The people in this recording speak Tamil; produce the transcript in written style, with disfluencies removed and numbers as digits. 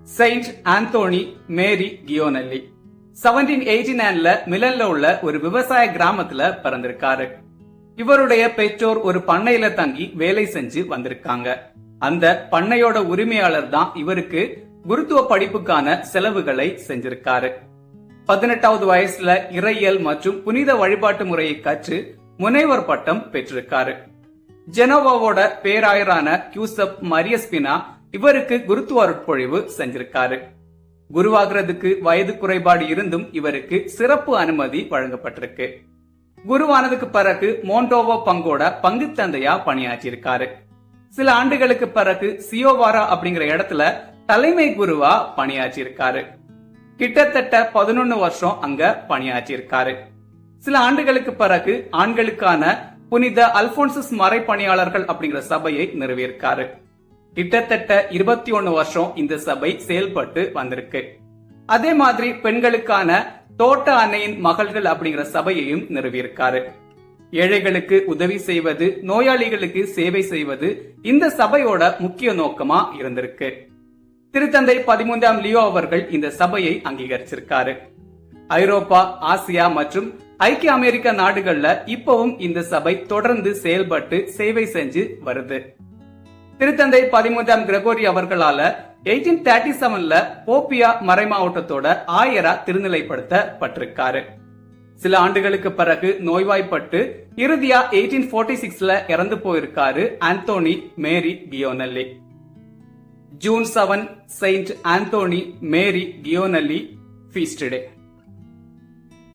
செயின்ட் ஆந்தோனி மேரி கியோனல்லி 1789ல மிலன்ல உள்ள ஒரு விவசாய கிராமத்துல பிறந்திருக்காரு. இவருடைய பெற்றோர் ஒரு பண்ணையில தங்கி வேலை செஞ்சு வந்திருக்காங்க. அந்த பண்ணையோட உரிமையாளர் தான் இவருக்கு குருத்துவ படிப்புக்கான செலவுகளை செஞ்சிருக்காரு. 18வது வயசுல இறையியல் மற்றும் புனித வழிபாட்டு முறையை கற்று முனைவர் பட்டம் பெற்றிருக்காரு. ஜெனோவாவோட பேராயரான கியூசப் மரியஸ்பினா இவருக்கு குருத்துவ அருட்பொழிவு செஞ்சிருக்காரு. குருவாகிறதுக்கு வயது குறைபாடு இருந்தும் இவருக்கு சிறப்பு அனுமதி வழங்கப்பட்டிருக்கு. குருவானதுக்கு பிறகு மோண்டோவோ பங்கோட பங்கு தந்தையா பணியாற்றியிருக்காரு. சில ஆண்டுகளுக்கு பிறகு சியோவாரா அப்படிங்கிற இடத்துல தலைமை குருவா பணியாற்றியிருக்காரு. கிட்டத்தட்ட 11 வருஷம் அங்க பணியாற்றியிருக்காரு. சில ஆண்டுகளுக்கு பிறகு ஆண்களுக்கான புனித அல்போன்சஸ் மறை பணியாளர்கள் அப்படிங்கிற சபையை நிறுவியிருக்காரு. கிட்டத்தட்ட 21 வருஷம் இந்த சபை செயல்பட்டு வந்திருக்கு. அதே மாதிரி பெண்களுக்கான தோட்ட அன்னையின் மகள்கள் அப்படிங்கிற சபையையும் நிறுவியிருக்காரு. ஏழைகளுக்கு உதவி செய்வது, நோயாளிகளுக்கு சேவை செய்வது இந்த சபையோட முக்கிய நோக்கமா இருந்திருக்கு. திருத்தந்தை 13ஆம் லியோ அவர்கள் இந்த சபையை அங்கீகரிச்சிருக்காரு. ஐரோப்பா, ஆசியா மற்றும் ஐக்கிய அமெரிக்க நாடுகள்ல இப்பவும் இந்த சபை தொடர்ந்து செயல்பட்டு சேவை செஞ்சு வருது. திருத்தந்தை 13ஆம் கிரகோரி அவர்களால 1837ல போப்பியா மறை மாவட்டத்தோட ஆயரா திருநிலைப்படுத்தப்பட்டிருக்காரு. சில ஆண்டுகளுக்கு பிறகு நோய்வாய்ப்பட்டு இறுதியா 1846ல இறந்து போயிருக்காரு ஆந்தோனி மேரி கியோனல்லி. ஜூன் 7 செயின்ட் ஆந்தோனி மேரி கியோனல்லி ஃபீஸ்ட் டே.